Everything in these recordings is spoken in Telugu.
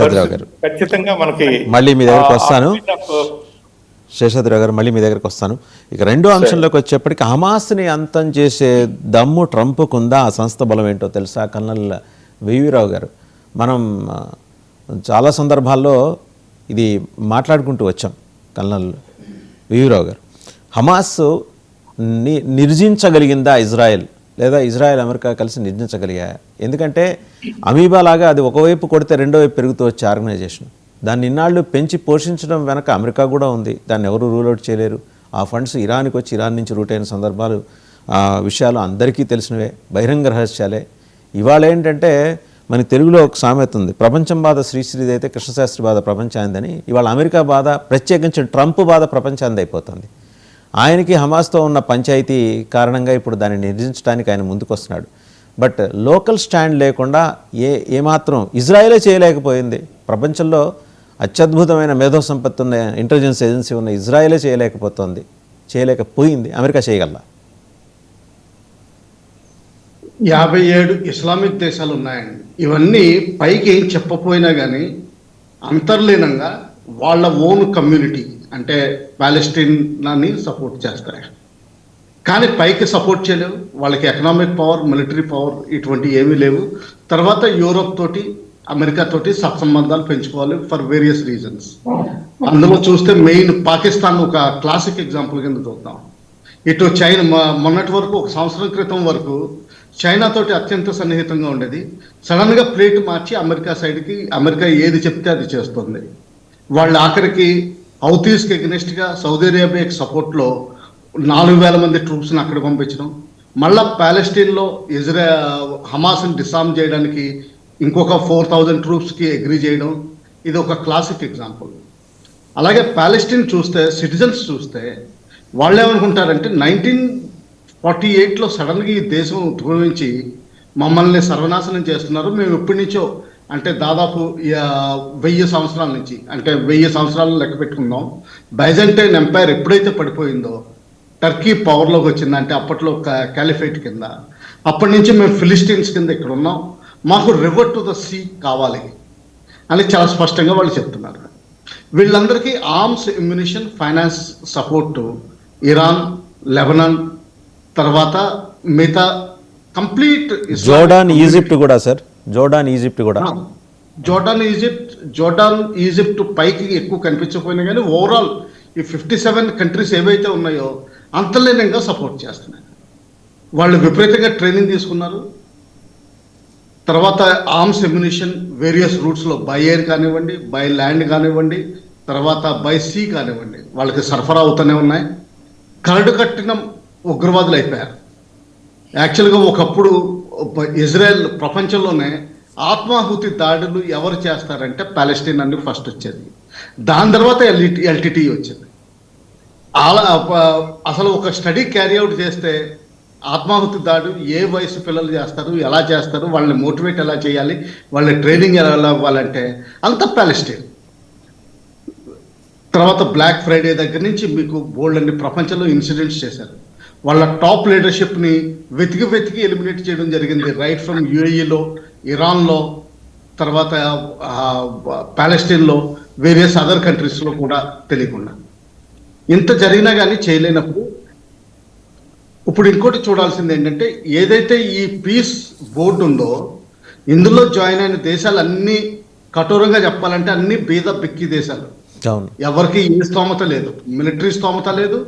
గారు ఖచ్చితంగా మనకి మళ్ళీ మీ దగ్గరకు వస్తాను. శేషాద్రిరావు గారు మళ్ళీ మీ దగ్గరకు వస్తాను. ఇక రెండో అంశంలోకి వచ్చేప్పటికి హమాస్ని అంతం చేసే దమ్ము ట్రంప్కుందా? ఆ సంస్థ బలం ఏంటో తెలుసా? కల్నల్ వివిరావు గారు, మనం చాలా సందర్భాల్లో ఇది మాట్లాడుకుంటూ వచ్చాం. కల్నల్ వివిరావు గారు, హమాస్ నిర్జించగలిగిందా ఇజ్రాయెల్, లేదా ఇజ్రాయెల్ అమెరికా కలిసి నిర్జించగలిగాయా? ఎందుకంటే అమీబా లాగా అది ఒకవైపు కొడితే రెండో వైపు పెరుగుతూ వచ్చే ఆర్గనైజేషన్. దాన్ని ఇన్నాళ్ళు పెంచి పోషించడం వెనక అమెరికా కూడా ఉంది. దాన్ని ఎవరు రూల్అవుట్ చేయలేరు. ఆ ఫండ్స్ ఇరాన్కి వచ్చి ఇరాన్ నుంచి రూట్ అయిన సందర్భాలు, విషయాలు అందరికీ తెలిసినవే, బహిరంగ రహస్యాలే. ఇవాళ ఏంటంటే మనకి తెలుగులో ఒక సామెత ఉంది, ప్రపంచం బాధ శ్రీశ్రీది అయితే కృష్ణశాస్త్రి బాధ ప్రపంచాందని. ఇవాళ అమెరికా బాధ, ప్రత్యేకించి ట్రంప్ బాధ ప్రపంచాంది అయిపోతుంది. ఆయనకి హమాస్తో ఉన్న పంచాయతీ కారణంగా ఇప్పుడు దాన్ని నిర్జించడానికి ఆయన ముందుకు వస్తున్నాడు. బట్ లోకల్ స్టాండ్ లేకుండా ఏమాత్రం ఇజ్రాయెలే చేయలేకపోయింది. ప్రపంచంలో అత్యద్భుతమైన మేధో సంపత్తి ఉన్న ఇంటెలిజెన్స్ ఏజెన్సీ ఉన్న ఇజ్రాయెలే చేయలేకపోయింది. అమెరికా చేయగలరా? 57 ఇస్లామిక్ దేశాలు ఉన్నాయండి. ఇవన్నీ పైకి ఏం చెప్పపోయినా కానీ అంతర్లీనంగా వాళ్ళ ఓన్ కమ్యూనిటీ అంటే ప్యాలెస్టైన్ని సపోర్ట్ చేస్తాయి. కానీ పైకి సపోర్ట్ చేయలేవు. వాళ్ళకి ఎకనామిక్ పవర్, మిలిటరీ పవర్ ఇటువంటి ఏమీ లేవు. తర్వాత యూరోప్ తోటి, అమెరికా తోటి సత్సంబంధాలు పెంచుకోవాలి ఫర్ వేరియస్ రీజన్స్. అందులో చూస్తే మెయిన్ పాకిస్తాన్ ఒక క్లాసిక్ ఎగ్జాంపుల్ కింద చూద్దాం. ఇటు చైనా మొన్నటి వరకు, ఒక సంవత్సరం క్రితం వరకు చైనా తోటి అత్యంత సన్నిహితంగా ఉండేది. సడన్గా ప్లేట్ మార్చి అమెరికా సైడ్కి, అమెరికా ఏది చెప్తే అది చేస్తుంది. వాళ్ళు ఆఖరికి హౌతీస్కి ఎగ్నెస్ట్గా సౌదీ అరేబియాకి సపోర్ట్లో 4,000 మంది ట్రూప్స్ని అక్కడ పంపించడం, మళ్ళా ప్యాలెస్టైన్లో హమాస్ని డిసామ్ చేయడానికి ఇంకొక 4,000 ట్రూప్స్కి అగ్రీ చేయడం, ఇది ఒక క్లాసిక్ ఎగ్జాంపుల్. అలాగే ప్యాలెస్టైన్ చూస్తే, సిటిజన్స్ చూస్తే వాళ్ళు ఏమనుకుంటారంటే 1948లో సడన్గా ఈ దేశం ఉద్భవించి మమ్మల్ని సర్వనాశనం చేస్తున్నారు, మేము ఎప్పటి నుంచో అంటే దాదాపు 1000 సంవత్సరాల నుంచి, అంటే 1000 సంవత్సరాలు లెక్క పెట్టుకుందాం. బైజంటైన్ ఎంపైర్ ఎప్పుడైతే పడిపోయిందో, టర్కీ పవర్లోకి వచ్చిందంటే అప్పట్లో క్యాలిఫేట్ కింద, అప్పటి నుంచి మేము ఫిలిస్టీన్స్ కింద ఇక్కడ ఉన్నాం, మాకు రివర్ టు ద సీ కావాలి అని చాలా స్పష్టంగా వాళ్ళు చెప్తున్నారు. వీళ్ళందరికీ arms, ammunition, finance support Iran, Lebanon, తర్వాత మిగతా కంప్లీట్ జోర్డాన్, ఈజిప్ట్ కూడా సార్, జోర్డాన్, ఈజిప్ట్ పైకి ఎక్కువ కనిపించకపోయినా కానీ ఓవరాల్ ఈ 57 కంట్రీస్ ఏవైతే ఉన్నాయో అంతర్లీనంగా సపోర్ట్ చేస్తున్నాయి. వాళ్ళు విపరీతంగా ట్రైనింగ్ తీసుకున్నారు. తర్వాత ఆర్మ్స్, ఎమ్యునిషన్ వేరియస్ రూట్స్లో బై ఎయిర్ కానివ్వండి, బై ల్యాండ్ కానివ్వండి, తర్వాత బై సీ కానివ్వండి, వాళ్ళకి సరఫరా అవుతూనే ఉన్నాయి. కరడు కట్టిన ఉగ్రవాదులు అయిపోయారు. యాక్చువల్గా ఒకప్పుడు ఇజ్రాయెల్ ప్రపంచంలోనే ఆత్మాహుతి దాడులు ఎవరు చేస్తారంటే ప్యాలెస్టైన్ అని ఫస్ట్ వచ్చేది. దాని తర్వాత ఎల్టీటీ వచ్చింది. అసలు ఒక స్టడీ క్యారీ అవుట్ చేస్తే ఆత్మాహుతి దాడు ఏ వయసు పిల్లలు చేస్తారు, ఎలా చేస్తారు, వాళ్ళని మోటివేట్ ఎలా చేయాలి, వాళ్ళ ట్రైనింగ్ ఎలా అవ్వాలంటే అంత ప్యాలెస్టైన్. తర్వాత బ్లాక్ ఫ్రైడే దగ్గర నుంచి మీకు బోల్డ్ అన్ని ప్రపంచంలో ఇన్సిడెంట్స్ చేశారు. వాళ్ళ టాప్ లీడర్షిప్ని వెతికి ఎలిమినేట్ చేయడం జరిగింది. రైట్ ఫ్రమ్ యూఏఈలో, ఇరాన్లో, తర్వాత ప్యాలెస్టైన్లో, వేరియస్ అదర్ కంట్రీస్లో కూడా తెలియకుండా. ఇంత జరిగినా కానీ చేయలేనప్పుడు ఇప్పుడు ఇంకోటి చూడాల్సింది ఏంటంటే, ఏదైతే ఈ పీస్ బోర్డు ఉందో ఇందులో జాయిన్ అయిన దేశాలు అన్నీ కఠోరంగా చెప్పాలంటే అన్ని బీద బిక్కి దేశాలు. ఎవరికి ఏ స్తోమత లేదు, మిలిటరీ స్తోమత లేదు,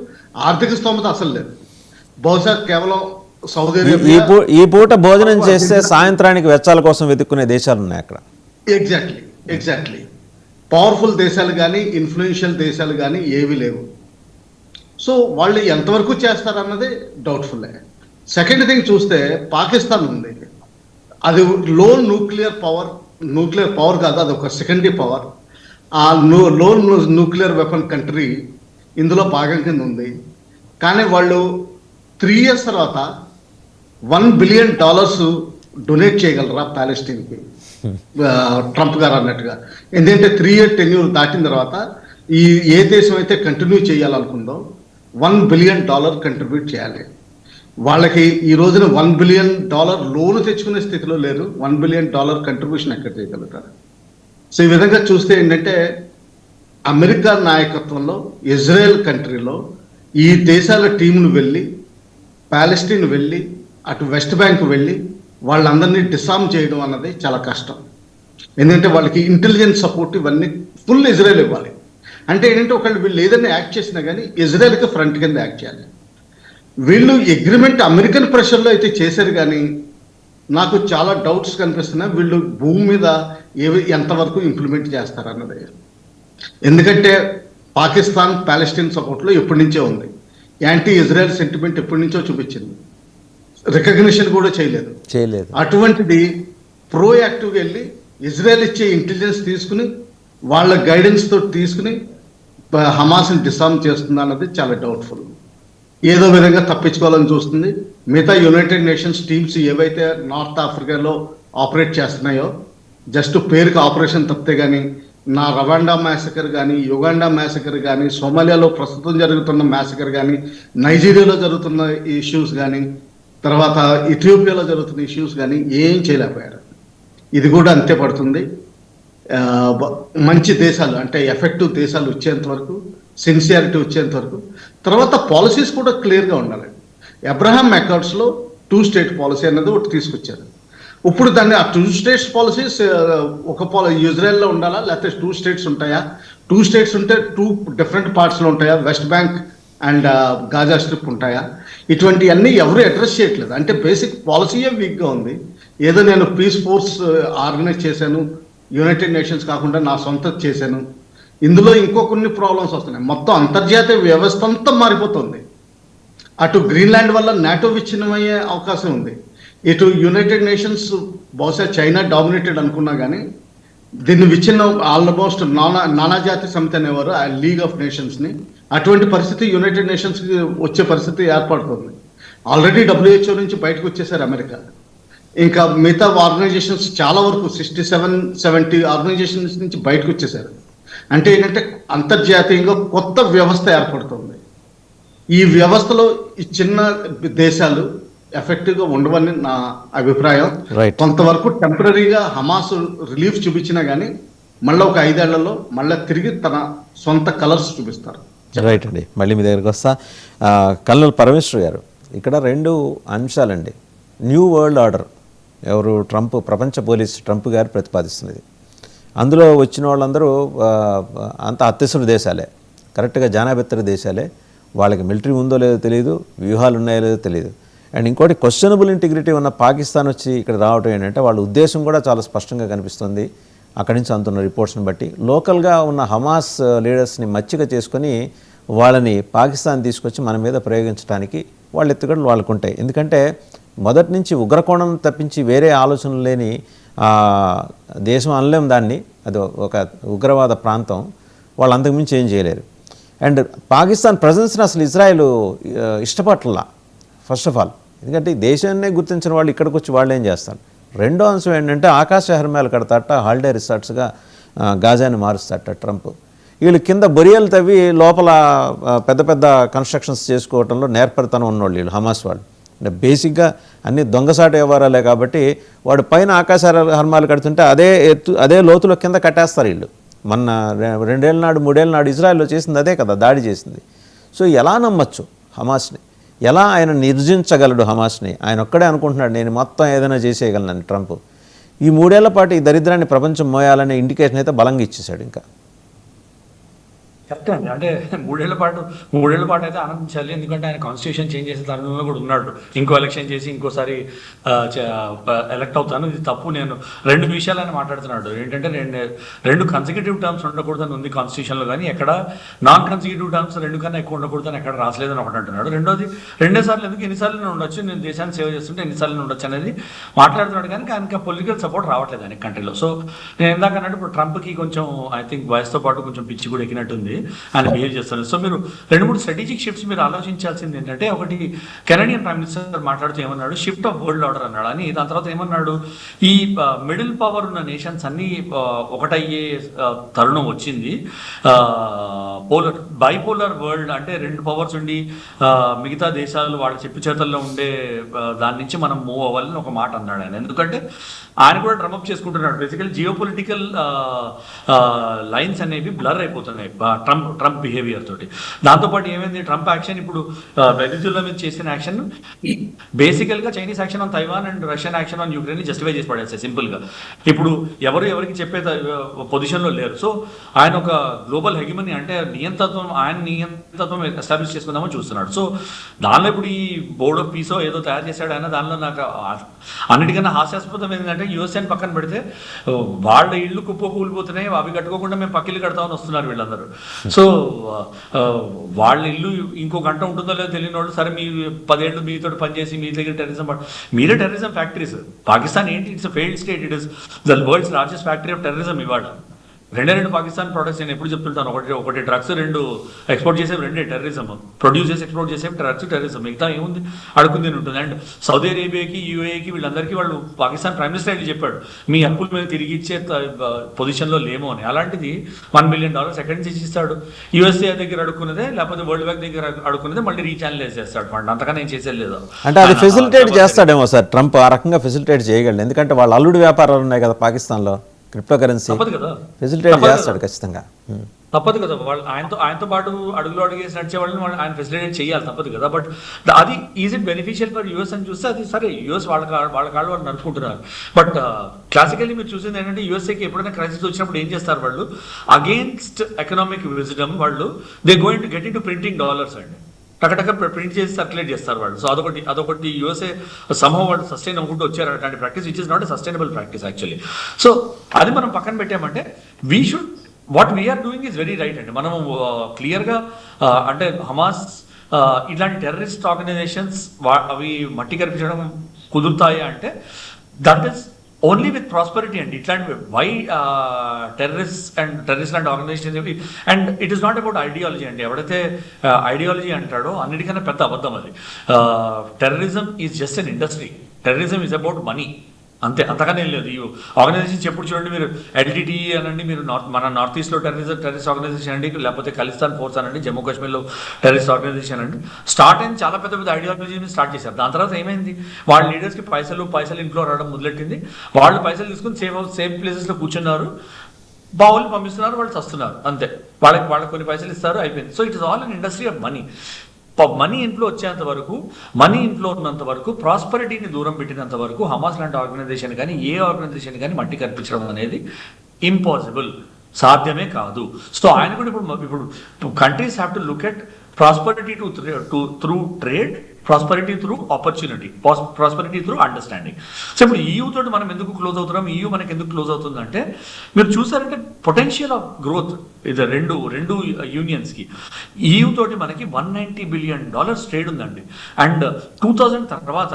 ఆర్థిక స్తోమత అసలు లేదు. బహుశా కేవలం సౌదీ అరేబియా ఈ పూట భోజనం చేస్తే సాయంత్రానికి వెచ్చాల కోసం వెతుక్కునే దేశాలు ఉన్నాయి అక్కడ. ఎగ్జాక్ట్లీ పవర్ఫుల్ దేశాలు కానీ, ఇన్ఫ్లుయెన్షియల్ దేశాలు కానీ ఏవి లేవు. సో వాళ్ళు ఎంతవరకు చేస్తారన్నది డౌట్ఫుల్లే. సెకండ్ థింగ్ చూస్తే పాకిస్తాన్ ఉంది. అది లో న్యూక్లియర్ పవర్ కాదు, అది ఒక సెకండరీ పవర్. ఆ లో న్యూక్లియర్ వెపన్ కంట్రీ ఇందులో భాగం కింద ఉంది. కానీ వాళ్ళు 3 years తర్వాత $1 billion డొనేట్ చేయగలరా ప్యాలెస్టైన్కి, ట్రంప్ గారు అన్నట్టుగా. ఎందుకంటే 3 year tenure దాటిన తర్వాత ఏ దేశం అయితే కంటిన్యూ చేయాలనుకుందో $1 billion కంట్రిబ్యూట్ చేయాలి. వాళ్ళకి ఈ రోజున $1 billion లోను తెచ్చుకునే స్థితిలో లేరు. $1 billion కంట్రిబ్యూషన్ ఎక్కడ చేయగలుగుతారు? సో ఈ విధంగా చూస్తే ఏంటంటే అమెరికా నాయకత్వంలో ఇజ్రాయెల్ కంట్రీలో ఈ దేశాల టీంలు వెళ్ళి ప్యాలెస్టీన్ వెళ్ళి అటు వెస్ట్ బ్యాంక్ వెళ్ళి వాళ్ళందరినీ డిసామ్ చేయడం అన్నది చాలా కష్టం. ఎందుకంటే వాళ్ళకి ఇంటెలిజెన్స్ సపోర్ట్ ఇవన్నీ ఫుల్ ఇజ్రాయెల్ ఇవ్వాలి. అంటే ఏంటంటే ఒకళ్ళు వీళ్ళు ఏదైనా యాక్ట్ చేసినా కానీ ఇజ్రాయెల్కి ఫ్రంట్ కింద యాక్ట్ చేయాలి. వీళ్ళు అగ్రిమెంట్ అమెరికన్ ప్రెషర్లో అయితే చేశారు, కానీ నాకు చాలా డౌట్స్ కనిపిస్తున్నాయి వీళ్ళు భూమి మీద ఎంతవరకు ఇంప్లిమెంట్ చేస్తారన్నది. ఎందుకంటే పాకిస్తాన్ ప్యాలెస్టీన్ సపోర్ట్లో ఎప్పటి నుంచో ఉంది, యాంటీ ఇజ్రాయెల్ సెంటిమెంట్ ఎప్పటి నుంచో చూపించింది, రికగ్నిషన్ కూడా చేయలేదు. అటువంటిది ప్రోయాక్టివ్గా వెళ్ళి ఇజ్రాయెల్ ఇచ్చే ఇంటెలిజెన్స్ తీసుకుని వాళ్ళ గైడెన్స్ తోటి తీసుకుని హమాస్ని డిసామ్ చేస్తుంది అన్నది చాలా డౌట్ఫుల్. ఏదో విధంగా తప్పించుకోవాలని చూస్తుంది. మిగతా యునైటెడ్ నేషన్స్ టీమ్స్ ఏవైతే నార్త్ ఆఫ్రికాలో ఆపరేట్ చేస్తున్నాయో జస్ట్ పేరుకి ఆపరేషన్ తప్పితే కానీ నా రవాండా మ్యాసకర్ కానీ, యుగాండా మ్యాసకర్ కానీ, సోమాలియాలో ప్రస్తుతం జరుగుతున్న మ్యాసకర్ కానీ, నైజీరియాలో జరుగుతున్న ఇష్యూస్ కానీ, తర్వాత ఇథియోపియాలో జరుగుతున్న ఇష్యూస్ కానీ ఏం చేయలేకపోయారు. ఇది కూడా అంతే పడుతుంది. మంచి దేశాలు అంటే ఎఫెక్టివ్ దేశాలు వచ్చేంత వరకు, సిన్సియారిటీ వచ్చేంత వరకు, తర్వాత పాలసీస్ కూడా క్లియర్గా ఉండాలి. అబ్రహాం అకార్డ్స్లో 2 స్టేట్ పాలసీ అనేది ఒకటి తీసుకొచ్చారు. ఇప్పుడు దాన్ని ఆ 2 స్టేట్స్ పాలసీస్ ఇజ్రాయెల్లో ఉండాలా, లేకపోతే 2 స్టేట్స్ ఉంటాయా, 2 స్టేట్స్ ఉంటే 2 డిఫరెంట్ పార్ట్స్లో ఉంటాయా, west bank and Gaza strip ఉంటాయా, ఇటువంటివన్నీ ఎవరు అడ్రస్ చేయట్లేదు. అంటే బేసిక్ పాలసీయే వీక్గా ఉంది. ఏదో నేను పీస్ ఫోర్స్ ఆర్గనైజ్ చేశాను, యునైటెడ్ నేషన్స్ కాకుండా నా సొంత చేశాను, ఇందులో ఇంకో కొన్ని ప్రాబ్లమ్స్ వస్తున్నాయి. మొత్తం అంతర్జాతీయ వ్యవస్థ అంతా మారిపోతుంది. అటు గ్రీన్లాండ్ వల్ల నాటో విచ్ఛిన్నమయ్యే అవకాశం ఉంది, ఇటు యునైటెడ్ నేషన్స్ బహుశా చైనా డామినేటెడ్ అనుకున్నా కానీ దీన్ని విచ్ఛిన్నం ఆల్మోస్ట్ నానాజాతి సమితి అనేవారు ఆ లీగ్ ఆఫ్ నేషన్స్ని. అటువంటి పరిస్థితి యునైటెడ్ నేషన్స్కి వచ్చే పరిస్థితి ఏర్పడుతుంది. ఆల్రెడీ WHO నుంచి బయటకు వచ్చేసారు అమెరికా. ఇంకా మిగతా ఆర్గనైజేషన్స్ చాలా వరకు 67-70 ఆర్గనైజేషన్స్ నుంచి బయటకు వచ్చేసారు. అంటే ఏంటంటే అంతర్జాతీయంగా కొత్త వ్యవస్థ ఏర్పడుతుంది. ఈ వ్యవస్థలో ఈ చిన్న దేశాలు ఎఫెక్టివ్గా ఉండవని నా అభిప్రాయం. కొంతవరకు టెంపరీగా హమాస్ రిలీఫ్ చూపించినా కానీ మళ్ళీ ఒక 5 ఏళ్లలో మళ్ళీ తిరిగి తన సొంత కలర్స్ చూపిస్తారు. రైట్ అండి, మళ్ళీ మీ దగ్గరికి వస్తా. కల్నల్ పరమేశ్వర్ గారు, ఇక్కడ 2 అంశాలండి. న్యూ వరల్డ్ ఆర్డర్ ఎవరు ప్రపంచ పోలీస్ ట్రంప్ గారు ప్రతిపాదిస్తున్నది. అందులో వచ్చిన వాళ్ళందరూ అంత అత్యవసర దేశాలే, కరెక్ట్గా జానాబెత్తర దేశాలే. వాళ్ళకి మిలిటరీ ఉందో లేదో తెలియదు, వ్యూహాలు ఉన్నాయో లేదో తెలియదు. అండ్ ఇంకోటి క్వశ్చనబుల్ ఇంటిగ్రిటీ ఉన్న పాకిస్తాన్ వచ్చి ఇక్కడ రావటం ఏంటంటే వాళ్ళ ఉద్దేశం కూడా చాలా స్పష్టంగా కనిపిస్తుంది. అక్కడి నుంచి అందుతున్న రిపోర్ట్స్ని బట్టి లోకల్గా ఉన్న హమాస్ లీడర్స్ని మచ్చిక చేసుకొని వాళ్ళని పాకిస్తాన్ తీసుకొచ్చి మన మీద ప్రయోగించడానికి వాళ్ళ ఎత్తుగడలు వాళ్ళకు ఉంటాయి. ఎందుకంటే మొదటి నుంచి ఉగ్రకోణం తప్పించి వేరే ఆలోచనలు లేని దేశం అనలేం దాన్ని, అది ఒక ఉగ్రవాద ప్రాంతం, వాళ్ళు అంతకుమించి ఏం చేయలేరు. అండ్ పాకిస్తాన్ ప్రజెన్స్ని అసలు ఇజ్రాయెల్ ఇష్టపట్ల ఫస్ట్ ఆఫ్ ఆల్, ఎందుకంటే దేశాన్నే గుర్తించిన వాళ్ళు ఇక్కడికి వచ్చి వాళ్ళు ఏం చేస్తారు. రెండో అంశం ఏంటంటే ఆకాశ హర్మ్యాలు కడతాట, హాలిడే రిసార్ట్స్గా గాజాని మారుస్తాట ట్రంప్. వీళ్ళు కింద బొరియలు తవ్వి లోపల పెద్ద పెద్ద కన్స్ట్రక్షన్స్ చేసుకోవడంలో నేర్పరితనం ఉన్నవాళ్ళు వీళ్ళు హమాస్ వాళ్ళు. అంటే బేసిక్గా అన్ని దొంగసాటు వ్యవహారాలే కాబట్టి వాడు పైన ఆకాశ హర్మాలు కడుతుంటే అదే లోతులో కింద కట్టేస్తారు వీళ్ళు. మొన్న 2 ఏళ్ళ నాడు 3 ఏళ్ళ నాడు ఇజ్రాయెల్లో చేసింది అదే కదా, దాడి చేసింది. సో ఎలా నమ్మచ్చు హమాస్ని, ఎలా ఆయన నిర్జించగలడు హమాస్ని? ఆయన ఒక్కడే అనుకుంటున్నాడు నేను మొత్తం ఏదైనా చేసేయగలనని. ట్రంప్ ఈ 3 ఏళ్ల పాటు ఈ దరిద్రాన్ని ప్రపంచం మోయాలనే ఇండికేషన్ అయితే బలంగా ఇచ్చేశాడు. ఇంకా కరెక్ట్ అండి. అంటే 3 ఏళ్ల పాటు అయితే ఆనందించాలి. ఎందుకంటే ఆయన కాన్స్టిట్యూషన్ చేంజ్ చేసే తరుణంలో కూడా ఉన్నాడు. ఇంకో ఎలక్షన్ చేసి ఇంకోసారి ఎలక్ట్ అవుతాను, ఇది తప్పు. నేను 2 విషయాలు ఆయన మాట్లాడుతున్నాడు. ఏంటంటే 2 కన్సిక్యూటివ్ టర్మ్స్ ఉండకూడదని ఉంది కాన్స్టిట్యూషన్లో, కానీ ఎక్కడ నాన్ కన్సిక్యూటివ్ టర్మ్స్ 2 కన్నా ఎక్కువ ఉండకూడదని ఎక్కడ రాసలేదని ఒకటి అంటున్నాడు. రెండోది 2 సార్లు ఎందుకు, ఎన్నిసార్లు ఉండొచ్చు, నేను దేశాన్ని సేవ చేస్తుంటే ఎన్నిసార్లు ఉండొచ్చు అనేది మాట్లాడుతున్నాడు. కానీ ఆయనకి పొలిటికల్ సపోర్ట్ రావట్లేదు ఆయన కంట్రీలో. సో నేను ఇందాక అన్నట్టు ఇప్పుడు ట్రంప్కి కొంచెం ఐ థింక్ వయసుతో పాటు కొంచెం పిచ్చి కూడా ఎక్కినట్టుంది. ఆయన బిహేవ్ చేస్తున్నారు. సో మీరు 2-3 స్ట్రాటజిక్ షిఫ్ట్స్ మీరు ఆలోచించాల్సింది ఏంటంటే, ఒకటి కెనడియన్ ప్రైమ్ మినిస్టర్ మాట్లాడుతూ ఏమన్నాడు, షిఫ్ట్ ఆఫ్ వరల్డ్ ఆర్డర్ అన్నాడు అని. దాని తర్వాత ఏమన్నాడు, ఈ మిడిల్ పవర్ ఉన్న నేషన్స్ అన్ని ఒకటయ్యే తరుణం వచ్చింది. బైపోలర్ వరల్డ్ అంటే 2 పవర్స్ ఉండి మిగతా దేశాలు వాళ్ళ చెప్పు చేతల్లో ఉండే దాని నుంచి మనం మూవ్ అవ్వాలని ఒక మాట అన్నాడు ఆయన. ఎందుకంటే ఆయన కూడా డ్రమ్అప్ చేసుకుంటున్నాడు. బేసికల్లీ జియో పొలిటికల్ లైన్స్ అనేవి బ్లర్ అయిపోతున్నాయి ట్రంప్ బిహేవియర్ తోటి. దాంతోపాటు ఏమైంది, ట్రంప్ యాక్షన్ ఇప్పుడు వెనిజులా మీద చేసిన యాక్షన్ బేసికల్గా Chinese action on Taiwan and Russian action on Ukraine justify చేసి పడేస్తాయి సింపుల్గా. ఇప్పుడు ఎవరికి చెప్పే పొజిషన్లో లేరు. సో ఆయన ఒక గ్లోబల్ హెగిమనీ అంటే నియంత్రత్వం ఎస్టాబ్లిష్ చేసుకుందామని చూస్తున్నాడు. సో దానిలో ఇప్పుడు ఈ బోర్డ్ ఆఫ్ పీసో ఏదో తయారు చేశాడు ఆయన. దానిలో నాకు అన్నిటికన్నా హాస్యాస్పదం ఏంటంటే, యూఎస్ఏని పక్కన పెడితే వాళ్ళ ఇళ్ళు కూలిపోతున్నాయి, అవి కట్టుకోకుండా మేము పక్కిల్లు కడతామని వస్తున్నారు వీళ్ళందరూ. సో వాళ్ళ ఇల్లు ఇంకో గంట ఉంటుందో లేదో తెలియని వాళ్ళు, సరే మీ 10 ఏళ్ళు మీతో పనిచేసి మీ దగ్గర మీరే టెర్రరిజం ఫ్యాక్టరీస్. పాకిస్తాన్ ఏంటి, it's failed state, it is the world's largest factory of terrorism. ఇవాళ 2 పాకిస్తాన్ ప్రొడక్ట్స్ నేను ఎప్పుడు చెప్తుంటాను, ఒకటి డ్రగ్స్, 2 ఎక్స్పోర్ట్ చేసేవి, 2 టెర్రరిజం. ప్రొడ్యూస్ చేసి ఎక్స్పోర్ట్ చేసేవి డ్రగ్స్, టెర్రరిజం. మిగతా ఏముంది, అడుగుంది ఉంటుంది. అండ్ సౌదీ అరేబియాకి, యూఏకి వీళ్ళందరికీ వాళ్ళు పాకిస్తాన్ ప్రైమ్ మినిస్టర్ అయితే చెప్పాడు, మీ అప్పుల మీద తిరిగి ఇచ్చే పొజిషన్లో లేమో అని. అలాంటిది $1 బిలియన్ ఎక్కడి నుంచి ఇచ్చిస్తాడు? యూఎస్ఏ దగ్గర అడుక్కున్నదే, లేకపోతే వరల్డ్ బ్యాంక్ దగ్గర అడుక్కున్నదే మళ్ళీ రీఛానలైజ్ చేస్తాడు ఫండ్. అంతకన్నా నేను చేసేది లేదు. అంటే అది ఫెసిలిటేట్ చేస్తాడేమో సార్ ట్రంప్, ఆ రకంగా ఫెసిలిటేట్ చేయగలడు. ఎందుకంటే వాళ్ళ అల్లుడి వ్యాపారాలు ఉన్నాయి కదా పాకిస్తాన్లో, క్రిప్టో కరెన్సీ ఫెసిలిటేట్ చేస్తాడు ఖచ్చితంగా. తప్పదు కదా, వాళ్ళు ఆయనతో పాటు అడుగులేసి నడిచే వాళ్ళని ఆయన ఫెసిలిటేట్ చేయాలి, తప్పదు కదా. బట్ అది is it beneficial for US అని చూస్తే అది సరే, యూఎస్ వాళ్ళ కాళ్ళు వాళ్ళు నడుపుకుంటున్నారు. బట్ క్లాసికల్లీ మీరు చూసింది ఏంటంటే, యూఎస్ఏకి ఎప్పుడైనా క్రైసిస్ వచ్చినప్పుడు ఏం చేస్తారు వాళ్ళు, అగేన్స్ట్ ఎకనామిక్ విజ్డమ్ వాళ్ళు they going to get in to printing dollars అండి. టకటక ప్రింట్ చేసి సర్క్యులేట్ చేస్తారు వాళ్ళు. సో అదొకటి యూఎస్ఏ సంభవం వాళ్ళు సస్టైన్ అవ్వకుండా వచ్చారు అట్లాంటి practice, which is not a sustainable practice actually. So అది మనం పక్కన పెట్టామంటే, we should what we are doing is very right అండి. మనము క్లియర్గా అంటే హమాస్ ఇట్లాంటి టెర్రరిస్ట్ ఆర్గనైజేషన్స్ అవి మట్టి కనిపించడం కుదురుతాయి అంటే, that is only with prosperity అండి. ఇట్లాంటి వై terrorist and organization. And it is not about ideology అండి. ఎవడైతే ఐడియాలజీ అంటాడో అన్నిటికన్నా పెద్ద అబద్ధం అది. Terrorism is just an industry. Terrorism is about money, అంతే, అంతగానే లేదు. ఈ ఆర్గనైజేషన్స్ ఎప్పుడు చూడండి మీరు, ఎల్టీటీ అనండి, మీరు మన నార్త్ ఈస్ట్లో టెర్రరిస్ట్ ఆర్గనైజేషన్ అండి, లేకపోతే ఖలిస్తాన్ ఫోర్స్ అనండి, జమ్మూ కాశ్మీర్లో టెర్రరిస్ట్ ఆర్గనైజేషన్ అండి. స్టార్ట్ అయింది చాలా పెద్ద ఐడియాలజీని స్టార్ట్ చేశారు. దాని తర్వాత ఏమైంది, వాళ్ళ లీడర్స్కి పైసలు ఇంట్లో రావడం మొదలెట్టింది. వాళ్ళు పైసలు తీసుకుని సేమ్ ప్లేసెస్లో కూర్చున్నారు, బావులు పంపిస్తున్నారు, వాళ్ళు చస్తున్నారు, అంతే. వాళ్ళకి కొన్ని పైసలు ఇస్తారు, అయిపోయింది. So it is all an industry of money. Money ఇంట్లో వచ్చేంత వరకు, మనీ ఇంట్లో ఉన్నంత వరకు, ప్రాస్పరిటీని దూరం పెట్టినంత వరకు హమాస్ లాంటి ఆర్గనైజేషన్ కానీ ఏ ఆర్గనైజేషన్ కానీ మట్టి కనిపించడం అనేది ఇంపాసిబుల్, సాధ్యమే కాదు. సో ఆయన కూడా ఇప్పుడు countries have to look at prosperity through trade, prosperity through opportunity, prosperity through understanding. So ఇప్పుడు EU తోటి మనం ఎందుకు క్లోజ్ అవుతున్నాం, EU మనకి ఎందుకు క్లోజ్ అవుతుందంటే, మీరు చూసారంటే పొటెన్షియల్ ఆఫ్ గ్రోత్ ఇది రెండు యూనియన్స్కి. EU తోటి మనకి $190 బిలియన్ ట్రేడ్ ఉందండి. అండ్ 2000 తర్వాత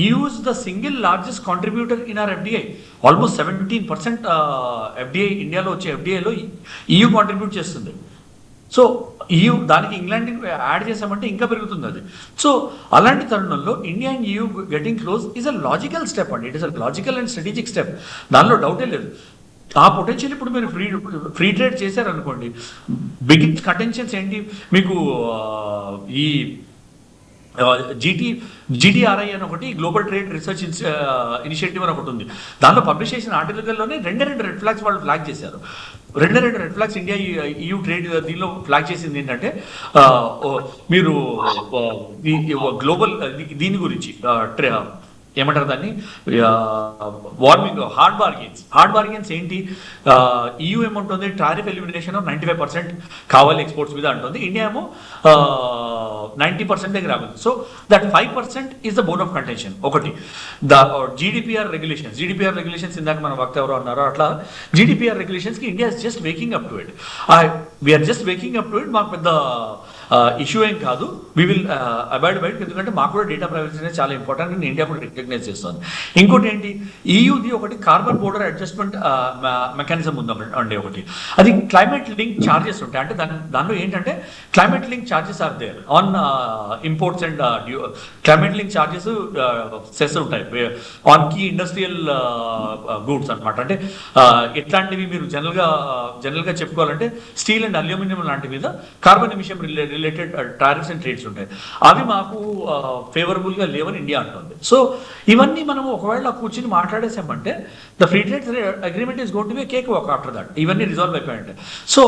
EU is the single largest contributor in our FDI. Almost 17% FDI ఇండియాలో వచ్చే FDIలో EU కాంట్రిబ్యూట్ చేస్తుంది. సో EU దానికి ఇంగ్లాండ్ యాడ్ చేసామంటే ఇంకా పెరుగుతుంది అది. సో అలాంటి తరుణంలో India and EU getting close is a logical step అండి. It is a logical and strategic step, దానిలో డౌటే లేదు. ఆ పొటెన్షియల్ ఇప్పుడు మీరు ఫ్రీ ట్రేడ్ చేశారనుకోండి, బిగ్గెస్ట్ కంటెన్షన్స్ ఏంటి మీకు, ఈ GTRI అని ఒకటి, గ్లోబల్ ట్రేడ్ రీసెర్చ్ ఇనిషియేటివ్ అని ఒకటి ఉంది. దాంట్లో పబ్లిష్ చేసిన ఆర్టికల్లోనే 2 రెడ్ ఫ్లాగ్స్ వాళ్ళు ఫ్లాగ్ చేశారు. 2 red flags India EU trade దీనిలో ఫ్లాగ్ చేసింది ఏంటంటే, మీరు గ్లోబల్ దీని గురించి ఏమంటారు దాన్ని, హార్డ్ బార్గెన్స్ ఏంటి, EU ఏమంటుంది, టారిఫ్ ఎలిమినేషన్ 95% కావాలి ఎక్స్పోర్ట్స్ మీద అంటుంది. ఇండియా ఏమో 90% దగ్గర ఆగుతుంది. So that 5% is the bone of contention. ఒకటి GDPR రెగ్యులేషన్స్ ఇందాక మన వక్త ఎవరో అన్నారో, అట్లా GDPR రెగ్యులేషన్స్కి India is just waking up to it. We're just waking up to it. మాకు పెద్ద ఇష్యూ ఏం కాదు. We will avoid by it, ఎందుకంటే మాకు కూడా డేటా ప్రైవసీ అనేది చాలా ఇంపార్టెంట్ అండ్ ఇండియా కూడా రికగ్నైజ్ చేస్తుంది. ఇంకోటి ఏంటి, ఈయూది ఒకటి కార్బన్ బోర్డర్ అడ్జస్ట్మెంట్ మెకానిజం ఉంది అండి ఒకటి. అది క్లైమేట్ లింక్ ఛార్జెస్ ఉంటాయి. అంటే దానిలో ఏంటంటే climate link charges are there on imports and climate link charges cess ఉంటాయి ఆన్ కీ ఇండస్ట్రియల్ గూడ్స్ అనమాట. అంటే ఎట్లాంటివి మీరు జనరల్గా చెప్పుకోవాలంటే స్టీల్ అండ్ అల్యూమినియం లాంటి మీద carbon emission related tariffs and trades ఉంటాయి. అవి మాకు ఫేవరబుల్గా లేవని ఇండియా అంటుంది. సో ఇవన్నీ మనం ఒకవేళ కూర్చుని మాట్లాడేసామంటే the free trade agreement is going to be cake walk after that. ఇవన్నీ రిజాల్వ్ అయిపోయాయంటే సో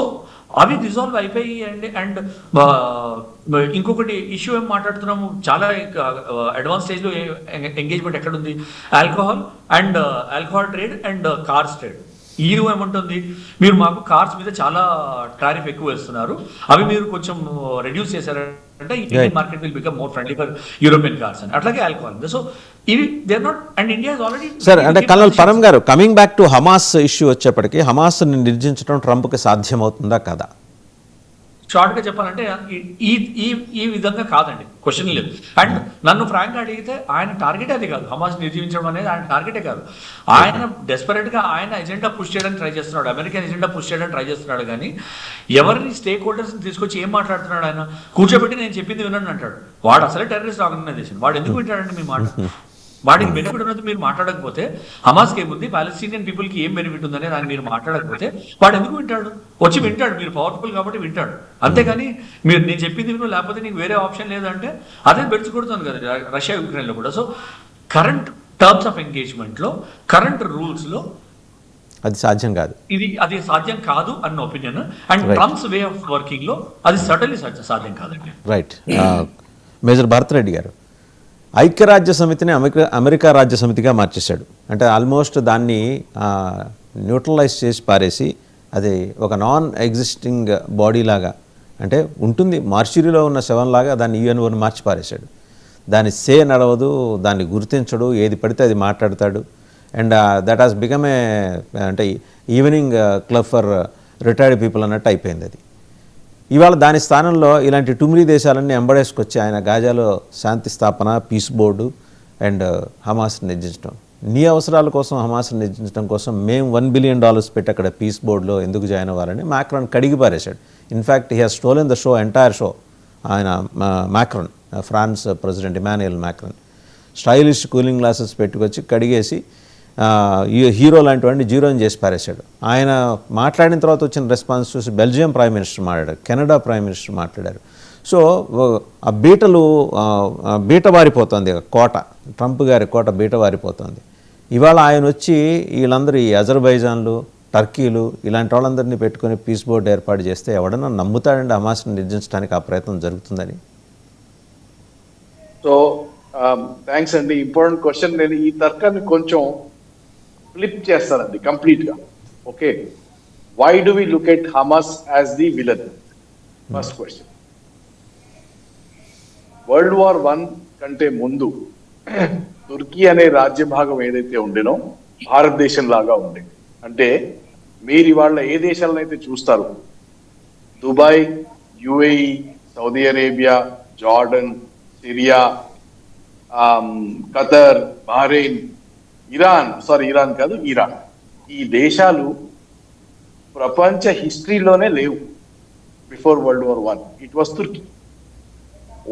అవి రిజాల్వ్ అయిపోయి అండ్ ఇంకొకటి ఇష్యూ ఏం మాట్లాడుతున్నాము, చాలా అడ్వాన్స్ స్టేజ్లో ఎంగేజ్మెంట్ ఎక్కడుంది, alcohol trade and cars trade. EU ఏమంటుంది, మీరు మాకు కార్స్ మీద చాలా టారిఫ్ ఎక్కువ వేస్తున్నారు, అవి మీరు కొంచెం రెడ్యూస్ చేశారంటే Indian market will become more friendly for European cars అని. అట్లాగే ఆల్కహాల్. సో ఇవి they are not, and India is already. Sir అంటే కల్నల్ పరం గారు, coming back to Hamas issue వచ్చేప్పటికి హమాస్ని నిర్జించడం ట్రంప్కి సాధ్యమవుతుందా కదా? షార్ట్గా చెప్పాలంటే ఈ విధంగా కాదండి, క్వశ్చన్ లేదు. అండ్ నన్ను ఫ్రాంక్గా అడిగితే ఆయన టార్గెట్ అది కాదు, హమాస్ నిర్జీవించడం అనేది ఆయన టార్గెటే కాదు. ఆయన డెస్పరేట్గా ఆయన ఎజెండా పుష్ చేయడానికి ట్రై చేస్తున్నాడు, అమెరికన్ ఎజెండా పుష్ చేయడానికి ట్రై చేస్తున్నాడు. కానీ ఎవరిని స్టేక్ హోల్డర్స్ని తీసుకొచ్చి ఏం మాట్లాడుతున్నాడు ఆయన, కూర్చోబెట్టి నేను చెప్పింది వినని అంటాడు. వాడు అసలే టెర్రరిస్ట్ ఆర్గనైజేషన్, వాడు ఎందుకు వింటాడండి మీ మాట? వాడికి బెనిఫిట్ ఉన్నది మీరు మాట్లాడకపోతే, హమాస్కి ఏముంది, పాలస్తీనియన్ పీపుల్కి ఏం బెనిఫిట్ ఉందనే దాన్ని మీరు మాట్లాడకపోతే వాడు ఎందుకు వింటాడు? వచ్చి వింటాడు, మీరు పవర్ఫుల్ కాబట్టి వింటాడు. అంతేగాని మీరు నేను చెప్పింది విను, లేకపోతే నీకు వేరే ఆప్షన్ లేదంటే అదే బెడిచికొడుతుంది కదా రష్యా యుక్రెయిన్లో కూడా. సో కరెంట్ టర్మ్స్ ఆఫ్ ఎంగేజ్మెంట్లో, కరెంట్ రూల్స్లో అది సాధ్యం కాదు, అది సాధ్యం కాదు అన్న opinion. And Trump's way of వర్కింగ్లో అది సటన్లీ సాధ్యం కాదండి. రైట్. మేజర్ భరత్ రెడ్డి గారు, ఐక్యరాజ్య సమితిని అమెరికా రాజ్య సమితిగా మార్చేశాడు. అంటే ఆల్మోస్ట్ దాన్ని న్యూట్రలైజ్ చేసి పారేసి అది ఒక నాన్ ఎగ్జిస్టింగ్ బాడీ లాగా, అంటే ఉంటుంది మార్చురీలో ఉన్న శవంలాగా దాన్ని UN మార్చి పారేశాడు. దాని సే నడవదు, దాన్ని గుర్తించడు, ఏది పడితే అది మాట్లాడతాడు. And that has become a అంటే evening club for retired people అన్నట్టు అయిపోయింది అది. ఇవాళ దాని స్థానంలో ఇలాంటి టుమ్రీ దేశాలన్నీ ఎంబడేసుకొచ్చి ఆయన గాజాలో శాంతి స్థాపన, పీస్ బోర్డు అండ్ హమాస్ని నిర్జించడం, నీ అవసరాల కోసం హమాస్ని నిర్జించడం కోసం మేము $1 బిలియన్ పెట్టి అక్కడ పీస్ బోర్డులో ఎందుకు జాయిన్ అవ్వాలని మాక్రాన్ కడిగి పారేశాడు. In fact he has stolen the show, entire show. ఆయన Macron, France president Emmanuel Macron stylish cooling glasses పెట్టుకొచ్చి కడిగేసి హీరో లాంటి వాడిని జీరోని చేసి పారేశాడు. ఆయన మాట్లాడిన తర్వాత వచ్చిన రెస్పాన్స్ చూసి బెల్జియం ప్రైమ్ మినిస్టర్ మాట్లాడారు, కెనడా ప్రైమ్ మినిస్టర్ మాట్లాడారు. సో ఆ బీట వారిపోతుంది కోట, ట్రంప్ గారి కోట బీట వారిపోతుంది. ఇవాళ ఆయన వచ్చి వీళ్ళందరూ ఈ అజర్బైజాన్లు, టర్కీలు ఇలాంటి వాళ్ళందరినీ పెట్టుకొని పీస్ బోర్డు ఏర్పాటు చేస్తే ఎవడన్నా నమ్ముతాడండి హమాస్ని నిర్జించడానికి ఆ ప్రయత్నం జరుగుతుందని? సో థ్యాంక్స్ అండి, ఇంపార్టెంట్ క్వశ్చన్. నేను ఈ తర్కాన్ని కొంచెం ఫ్లిప్ చేస్తానండి కంప్లీట్గా. Okay, why do we look at Hamas as the villain? First question. World War I కంటే ముందు తుర్కీ అనే రాజ్య భాగం ఏదైతే ఉండేనో భారతదేశం లాగా ఉండే. అంటే మీరు ఇవాళ ఏ దేశాలను అయితే చూస్తారు, Dubai, UAE, Saudi Arabia, Jordan, Syria, Qatar, Bahrain, Iran కాదు, ఇరాన్, ఈ దేశాలు ప్రపంచ హిస్టరీలోనే లేవు before World War I. It was Turkey.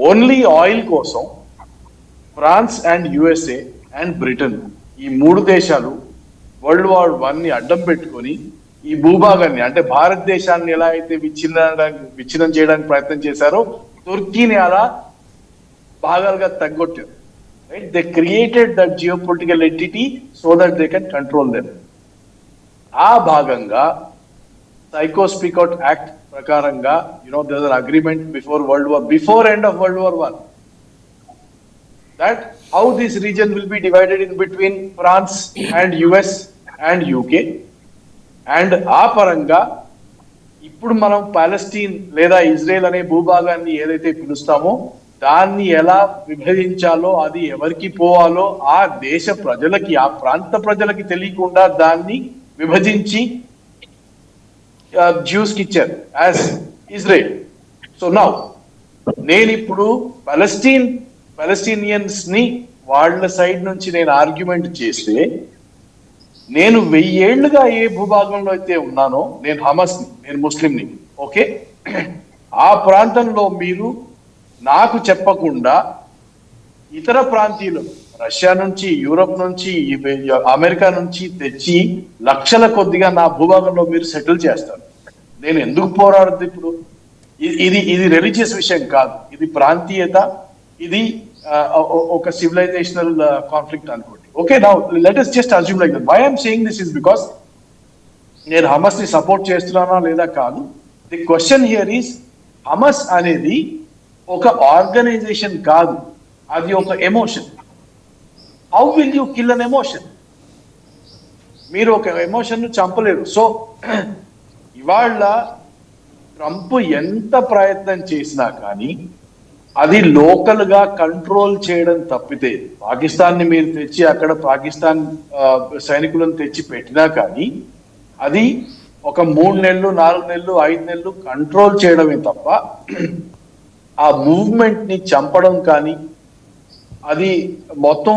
Only oil కోసం France and USA and Britain, ఈ 3 దేశాలు World War I అడ్డం పెట్టుకొని ఈ భూభాగాన్ని, అంటే భారతదేశాన్ని ఎలా అయితే విచ్ఛిన్నం చేయడానికి ప్రయత్నం చేశారో తుర్కీని అలా భాగాలుగా తగ్గొట్టారు. Right? They created that geopolitical entity so that they can control them. ఆ భాగంగా సైకో-స్పీకౌట్ యాక్ట్ ప్రకారంగా there's an agreement before end of World War I, that how this region will be divided in between France and US and UK. And ఆ పరంగా ఇప్పుడు మనం పాలస్తీన్ లేదా ఇజ్రాయెల్ అనే భూభాగాన్ని ఏదైతే పిలుస్తామో దాన్ని ఎలా విభజించాలో, అది ఎవరికి పోవాలో ఆ దేశ ప్రజలకి, ఆ ప్రాంత ప్రజలకి తెలియకుండా దాన్ని విభజించి జ్యూస్కి ఇచ్చారు యాజ్ ఇజ్రాయెల్. సో నౌ నేను ఇప్పుడు palestinians ని వాళ్ళ సైడ్ నుంచి నేను ఆర్గ్యుమెంట్ చేస్తే, నేను 1000 ఏళ్లుగా ఏ భూభాగంలో అయితే ఉన్నానో, నేను హమస్ని, నేను ముస్లింని, ఓకే, ఆ ప్రాంతంలో మీరు నాకు చెప్పకుండా ఇతర ప్రాంతీయులు రష్యా నుంచి, యూరోప్ నుంచి, అమెరికా నుంచి తెచ్చి లక్షల కొద్దిగా నా భూభాగంలో మీరు సెటిల్ చేస్తారు. నేను ఎందుకు పోరాడదు ఇప్పుడు? ఇది రిలీజియస్ విషయం కాదు, ఇది ప్రాంతీయత, ఇది ఒక సివిలైజేషనల్ కాన్ఫ్లిక్ట్ అనుకోండి. Okay, now let us just assume like that. Why I'm saying this is because నేను హమస్ ని సపోర్ట్ చేస్తున్నానా లేదా కాదు. The question here is, Hamas అనేది ఒక ఆర్గనైజేషన్ కాదు, అది ఒక emotion. How will you kill an emotion? మీరు ఒక ఎమోషన్ ను చంపలేరు. సో ఇవాళ ట్రంప్ ఎంత ప్రయత్నం చేసినా కానీ అది లోకల్ గా కంట్రోల్ చేయడం తప్పితే, పాకిస్తాన్ ని మీరు తెచ్చి అక్కడ పాకిస్తాన్ సైనికులను తెచ్చి పెట్టినా కానీ అది ఒక 3 నెలలు, 4 నెలలు, 5 నెలలు కంట్రోల్ చేయడమే తప్ప ఆ మూవ్మెంట్ ని చంపడం కానీ అది మొత్తం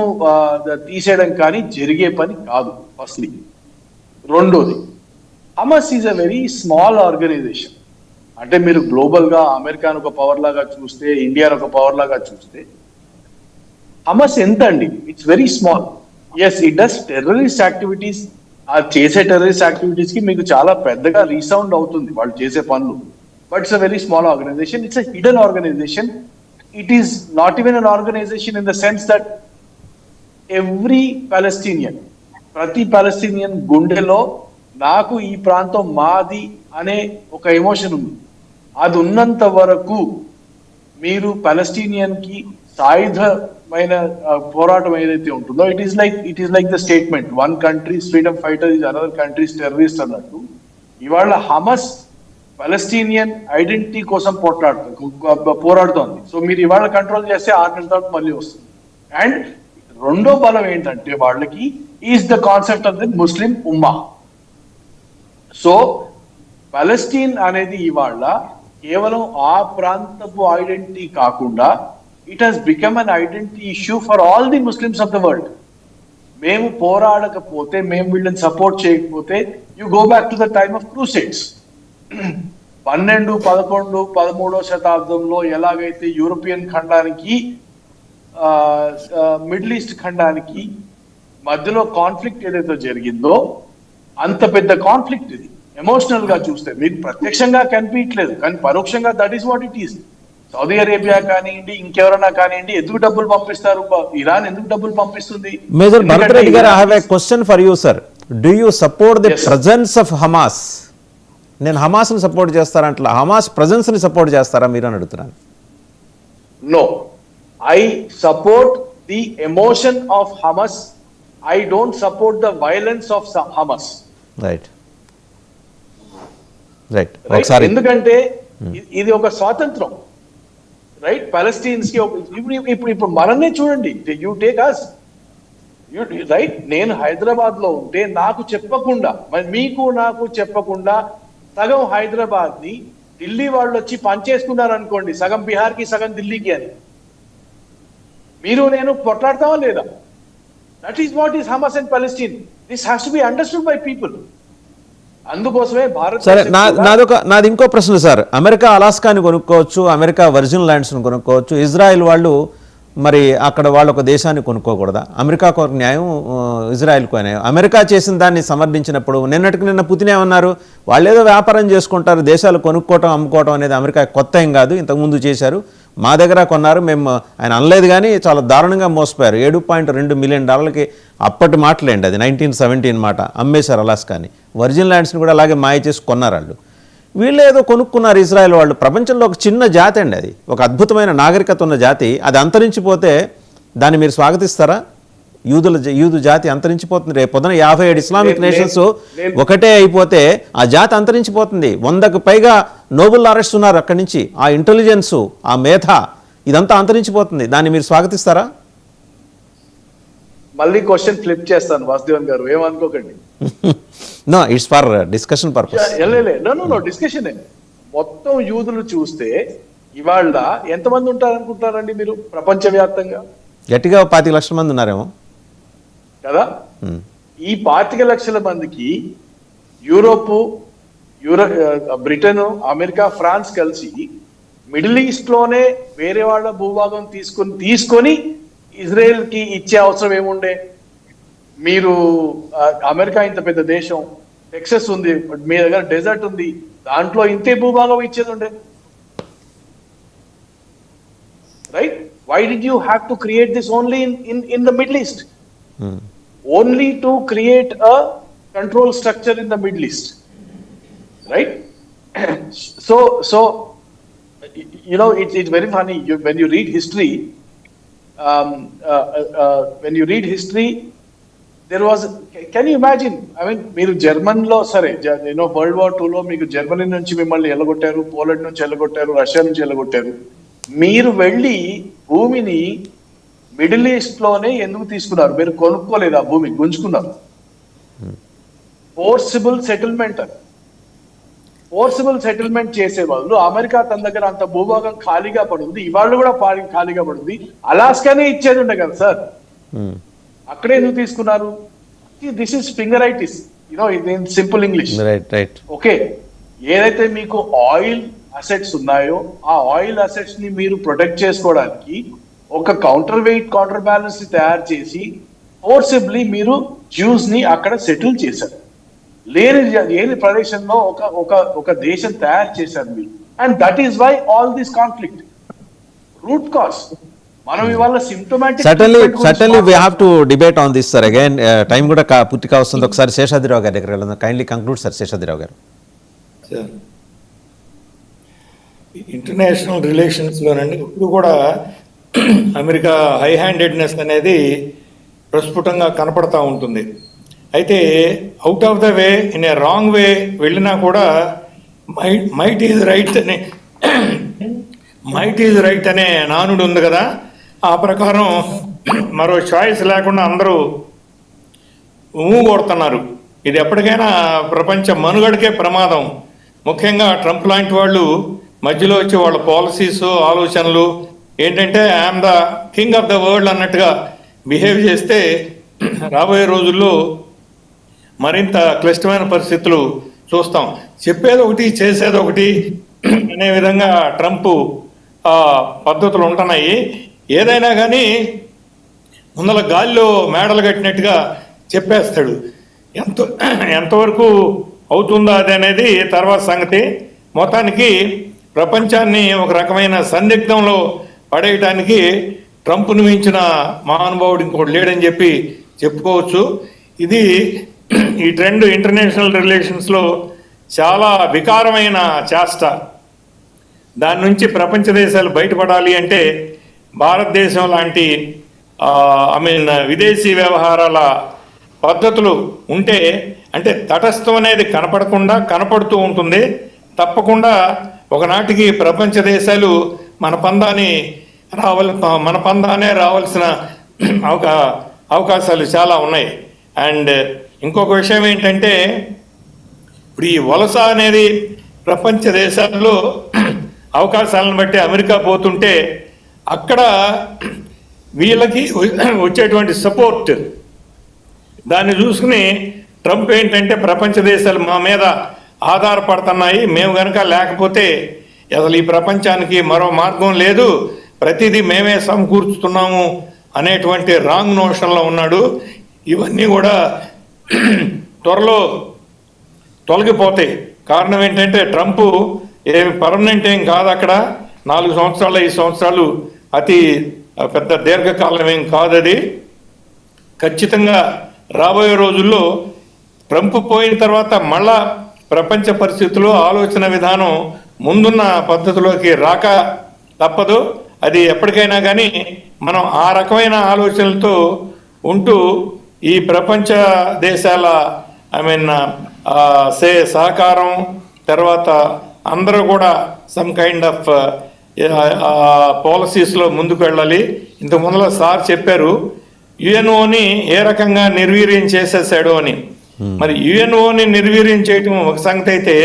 తీసేయడం కానీ జరిగే పని కాదు. ఫస్ట్లీ. రెండోది, Hamas is a very small organisation. అంటే మీరు గ్లోబల్ గా అమెరికాను ఒక పవర్ లాగా చూస్తే, ఇండియాను ఒక పవర్ లాగా చూస్తే, హమస్ ఎంత అండి? It's very small. Yes, it does terrorist activities. ఆ చేసే టెర్రరిస్ట్ యాక్టివిటీస్ కి మీకు చాలా పెద్దగా రీసౌండ్ అవుతుంది వాళ్ళు చేసే పనులు. But it's a very small organisation. It's a hidden organisation. It is not even an organization in the sense that every Palestinian, ప్రతి పాలస్తీనియన్ గుండెలో నాకు ఈ ప్రాంతం మాది అనే ఒక ఎమోషన్ ఉంది. అది ఉన్నంత వరకు మీరు పాలస్తీనియన్ కి సాయుధమైన పోరాటం ఏదైతే ఉంటుందో, it is like the statement, one countries freedom fighter is another countries terrorist అన్నట్టు. ఇవాళ హమస్ పాలస్తీనియన్ ఐడెంటిటీ కోసం పోరాడుతోంది. సో మీరు ఇవాళ కంట్రోల్ చేస్తే 6 నెలల తర్వాత మళ్ళీ వస్తుంది. అండ్ రెండో బలం ఏంటంటే వాళ్ళకి is the concept of the Muslim ummah. So Palestine అనేది ఇవాళ కేవలం ఆ ప్రాంతపు ఐడెంటిటీ కాకుండా it has become an identity issue for all the Muslims of the world. మేము పోరాడకపోతే, మేము వీళ్ళని సపోర్ట్ చేయకపోతే, you go back to the time of crusades. 12, 11, 13వ శతాబ్దంలో ఎలాగైతే యూరోపియన్ ఖండానికి, మిడిల్ ఈస్ట్ ఖండానికి మధ్యలో కాన్ఫ్లిక్ట్ ఏదైతే జరిగిందో, అంత పెద్ద కాన్ఫ్లిక్ట్ ఇది. ఎమోషనల్ గా చూస్తే మీకు ప్రత్యక్షంగా కనిపించట్లేదు, కానీ పరోక్షంగా that is what it is. Saudi Arabia కానివ్వండి, ఇంకెవరైనా కానివ్వండి, ఎందుకు డబ్బులు పంపిస్తారు? ఇరాన్ ఎందుకు డబ్బులు పంపిస్తుంది? మేజర్ భరత్ రెడ్డి గారు, I have a question for you sir. Do you support the presence of Hamas? నేను హమాస్ని సపోర్ట్ చేస్తారంట్లా, హమాస్ ప్రెజెన్స్ ని సపోర్ట్ చేస్తారా మీరు అని అడుగుతున్నాను. No, I support the emotion of Hamas. I don't support the violence of Hamas. Right right. ఒకసారి ఎందుకంటే ఇది ఒక స్వాతంత్రం, రైట్? పాలస్తీన్స్ కి ఇప్పుడు మననే చూడండి, యూ టేక్ అస్, రైట్? నేను హైదరాబాద్ లో ఉంటే నాకు చెప్పకుండా, మీకు నాకు చెప్పకుండా సగం హైదరాబాద్ ని ఢిల్లీ వాళ్ళు వచ్చి పనిచేసుకున్నారు అనుకోండి, సగం బీహార్ కి సగం ఢిల్లీకి అని, మీరు నేను కొట్లాడతామా లేదా? That is what is Hamas and Palestine. This has to be understood by people. అందుకోసమే భారత్. సరే, నాది ఇంకో ప్రశ్న సార్. అమెరికా అలాస్కాని కొనుక్కోవచ్చు, అమెరికా వర్జిన్ ల్యాండ్స్ని కొనుక్కోవచ్చు, ఇజ్రాయెల్ వాళ్ళు మరి అక్కడ వాళ్ళు ఒక దేశాన్ని కొనుక్కోకూడదా? అమెరికాకు ఒక న్యాయం, ఇజ్రాయెల్కు న్యాయం. అమెరికా చేసిన దాన్ని సమర్థించినప్పుడు నిన్న పుతిన్ ఏమన్నారు? వాళ్ళు ఏదో వ్యాపారం చేసుకుంటారు, దేశాలు కొనుక్కోవటం అమ్ముకోవటం అనేది అమెరికా కొత్త ఏం కాదు, ఇంతకుముందు చేశారు, మా దగ్గర కొన్నారు, మేము ఆయన అనలేదు, కానీ చాలా దారుణంగా మోసపోయారు. $7.2 మిలియన్ అప్పటి మాటలేండి, అది 1917 మాట, అమ్మేశారు అలాస్కాని. వర్జిన్ ల్యాండ్స్ని కూడా అలాగే మాయ చేసి కొన్నారు వాళ్ళు. వీళ్ళు ఏదో కొనుక్కున్నారు ఇజ్రాయెల్ వాళ్ళు. ప్రపంచంలో ఒక చిన్న జాతి అండి, అది ఒక అద్భుతమైన నాగరికత ఉన్న జాతి. అది అంతరించిపోతే దాన్ని మీరు స్వాగతిస్తారా? యూదు జాతి అంతరించిపోతుంది. రేపు పొద్దున 57 ఇస్లామిక్ నేషన్స్ ఒకటే అయిపోతే ఆ జాతి అంతరించిపోతుంది. 100కు పైగా నోబెల్ లారెట్స్ ఉన్నారు అక్కడి నుంచి. ఆ ఇంటెలిజెన్సు, ఆ మేధ, ఇదంతా అంతరించిపోతుంది. దాన్ని మీరు స్వాగతిస్తారా? మళ్ళీ క్వశ్చన్ ఫ్లిప్ చేస్తాను వాసుదేవన్ గారు, ఏమనుకోకండి. No, it's for discussion purpose. No discussion. మొత్తం యూదులు చూస్తే ఇవాళ ఎంతమంది ఉంటారనుకుంటున్నారండి మీరు ప్రపంచవ్యాప్తంగా? గట్టిగా 25 లక్షల మంది ఉన్నారేమో కదా. ఉమ్. ఈ 25 లక్షల మందికి బ్రిటన్, అమెరికా, ఫ్రాన్స్ కలిసి మిడిల్ ఈస్ట్ లోనే వేరే వాళ్ళ భూభాగం తీసుకొని ఇజ్రాయెల్ కి ఇచ్చే అవసరం ఏముండే? మీరు అమెరికా ఇంత పెద్ద దేశం, టెక్సస్ ఉంది, మీ దగ్గర డెజర్ట్ ఉంది, దాంట్లో ఇంతే భూభాగం ఇచ్చేది ఉండే, right? Why did you have to create this only in the Middle East? Only to create a control structure in the Middle East, right? so you know, it's very funny when you read history. When you read history, there was, can you imagine? I mean, మీరు జర్మన్ లో సరే, World War II లో మీకు జర్మనీ నుంచి మిమ్మల్ని ఎలగొట్టారు, పోలాండ్ నుంచి ఎలగొట్టారు, రష్యా నుంచి ఎలగొట్టారు. మీరు వెళ్ళి భూమిని మిడిల్ ఈస్ట్ లోనే ఎందుకు తీసుకున్నారు? మీరు కొనుక్కోలేదు, ఆ భూమి గుంజుకున్నారు. ఫోర్సిబుల్ సెటిల్మెంట్ చేసే వాళ్ళు, అమెరికా తన దగ్గర అంత భూభాగం ఖాళీగా పడుంది, ఇవాళ కూడా ఖాళీగా పడుంది, అలాస్కానే ఇచ్చేది ఉండే కదా సార్, అక్కడే ఎందుకు తీసుకున్నారు? This is fingeritis, in simple English. Okay, ఏదైతే మీకు ఆయిల్ అసెట్స్ ఉన్నాయో ఆ ఆయిల్ అసెట్స్ ని మీరు ప్రొటెక్ట్ చేసుకోవడానికి ఒక కౌంటర్ బ్యాలెన్స్ ని తయారు చేసి ఫోర్సిబ్లీ మీరు జ్యూస్ ని అక్కడ సెటిల్ చేశారు. లేని ప్రదేశంలో ఒక దేశం తయారు చేశారు మీరు. And that is why all this conflict root cause. మనం ఇవాళ symptomatic certainly we have to debate on this sir. Again time కూడా పూర్తిగా వస్తుంది. ఒకసారి శేషాద్రిరావు గారి దగ్గర వెళ్దాం. కైండ్లీ కంక్లూడ్ సార్ శేషాద్రిరావు గారు. ఇంటర్నేషనల్ రిలేషన్స్లోనండి ఇప్పుడు కూడా అమెరికా హై హ్యాండెడ్నెస్ అనేది ప్రస్ఫుటంగా కనపడతా ఉంటుంది. అయితే out of the way in a wrong way వెళ్ళినా కూడా మైట్ ఈజ్ రైట్ అనే నానుడు ఉంది కదా, ఆ ప్రకారం మరో చాయిస్ లేకుండా అందరూ కొడుతున్నారు. ఇది ఎప్పటికైనా ప్రపంచ మనుగడకే ప్రమాదం. ముఖ్యంగా ట్రంప్ లాంటి వాళ్ళు మధ్యలో వచ్చి వాళ్ళ పాలసీస్, ఆలోచనలు ఏంటంటే I'm the king of the world అన్నట్టుగా బిహేవ్ చేస్తే రాబోయే రోజుల్లో మరింత క్లిష్టమైన పరిస్థితులు చూస్తాం. చెప్పేది ఒకటి చేసేది ఒకటి అనే విధంగా ట్రంప్ పద్ధతులు ఉంటున్నాయి. ఏదైనా కానీ ముందల గాలిలో మేడలు కట్టినట్టుగా చెప్పేస్తాడు. ఎంతవరకు అవుతుందో అది అనేది తర్వాత సంగతి. మొత్తానికి ప్రపంచాన్ని ఒక రకమైన సందిగ్ధంలో పడేయటానికి ట్రంప్ను మించిన మహానుభావుడు ఇంకోటి లేడని చెప్పి చెప్పుకోవచ్చు. ఇది ఈ ట్రెండ్ ఇంటర్నేషనల్ రిలేషన్స్లో చాలా వికారమైన చేష్ట. దాని నుంచి ప్రపంచ దేశాలు బయటపడాలి అంటే భారతదేశం లాంటి విదేశీ వ్యవహారాల పద్ధతులు ఉంటే, అంటే తటస్థం అనేది కనపడుతూ ఉంటుంది. తప్పకుండా ఒకనాటికి ప్రపంచ దేశాలు మన పందానే రావాల్సిన అవకాశాలు చాలా ఉన్నాయి. అండ్ ఇంకొక విషయం ఏంటంటే, ఇప్పుడు ఈ వలస అనేది ప్రపంచ దేశాల్లో అవకాశాలను బట్టి అమెరికా పోతుంటే అక్కడ వీళ్ళకి వచ్చేటువంటి సపోర్ట్ దాన్ని చూసుకుని ట్రంప్ ఏంటంటే ప్రపంచ దేశాలు మా మీద ఆధారపడుతున్నాయి, మేము కనుక లేకపోతే అసలు ఈ ప్రపంచానికి మరో మార్గం లేదు, ప్రతిదీ మేమే సమకూర్చుతున్నాము అనేటువంటి రాంగ్ నోషన్లో ఉన్నాడు. ఇవన్నీ కూడా త్వరలో తొలగిపోతాయి. కారణం ఏంటంటే ట్రంప్ ఏమి పర్మనెంట్ ఏం కాదు. అక్కడ 4 సంవత్సరాలు 5 సంవత్సరాలు అతి పెద్ద దీర్ఘకాలం ఏం కాదు. అది ఖచ్చితంగా రాబోయే రోజుల్లో ట్రంప్ పోయిన తర్వాత మళ్ళా ప్రపంచ పరిస్థితులు, ఆలోచన విధానం ముందున్న పద్ధతిలోకి రాక తప్పదు. అది ఎప్పటికైనా కానీ మనం ఆ రకమైన ఆలోచనలతో ఉంటూ ఈ ప్రపంచ దేశాల సహకారం తర్వాత అందరూ కూడా సమ్ కైండ్ ఆఫ్ పాలసీస్లో ముందుకు వెళ్ళాలి. ఇంత ముందులో సార్ చెప్పారు యుఎన్ఓని ఏ రకంగా నిర్వీర్యం చేసేసాడు అని. మరి యుఎన్ఓని నిర్వీర్యం చేయటం ఒక సంగతి అయితే,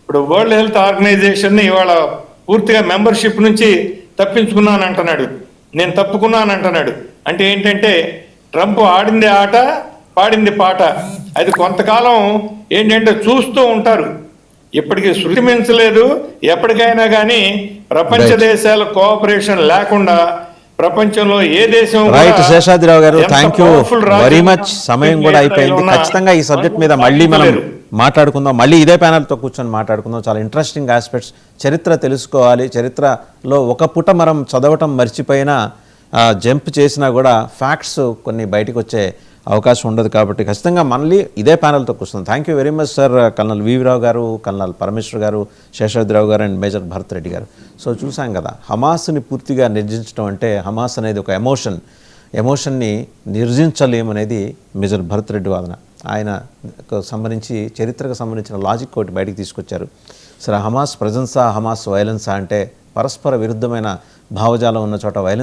ఇప్పుడు వరల్డ్ హెల్త్ ఆర్గనైజేషన్ ఇవాళ పూర్తిగా మెంబర్షిప్ నుంచి తప్పించుకున్నాను అంటున్నాడు, నేను తప్పుకున్నాను అంటున్నాడు. అంటే ఏంటంటే ట్రంప్ ఆడింది ఆట, పాడింది పాట. అది కొంతకాలం ఏంటంటే చూస్తూ ఉంటారు. ఇప్పటికీ శృతి మించలేదు. ఎప్పటికైనా కానీ ప్రపంచ దేశాల కోఆపరేషన్ లేకుండా ప్రపంచంలో ఏ దేశం కూడా రైట్ శేషాద్రిరావు గారు, ఎంత థ్యాంక్ యూ powerful రాజ్యం వెరీ మచ్. సమయం కూడా అయిపోయింది. ఉన్నా ఖచ్చితంగా ఈ సబ్జెక్ట్ మీద మళ్ళీ మనం మాట్లాడుకుందాం, మళ్ళీ ఇదే ప్యానల్తో కూర్చొని మాట్లాడుకుందాం. చాలా ఇంట్రెస్టింగ్ ఆస్పెక్ట్స్, చరిత్ర తెలుసుకోవాలి. చరిత్రలో ఒక పుట మనం చదవటం మర్చిపోయినా, జంప్ చేసినా కూడా ఫ్యాక్ట్స్ కొన్ని బయటకు వచ్చే అవకాశం ఉండదు. కాబట్టి ఖచ్చితంగా మళ్ళీ ఇదే ప్యానల్తో కూర్చుందాం. Thank you very much sir. Colonel V V Rao garu, colonel Parameshwar గారు, శేషాద్రిరావు గారు అండ్ మేజర్ భరత్ రెడ్డి గారు. సో చూసాం కదా, హమాస్ని పూర్తిగా నిర్జించడం అంటే, హమాస్ అనేది ఒక ఎమోషన్ని నిర్జించలేమనేది మేజర్ భరత్ రెడ్డి వాదన. ఆయనకు సంబంధించి చరిత్రకు సంబంధించిన లాజిక్ ఒకటి బయటికి తీసుకొచ్చారు. సరే, హమాస్ ప్రజెన్సా, హమాస్ వైలెన్సా అంటే పరస్పర విరుద్ధమైన భావజాలం ఉన్న చోట వైలెన్స్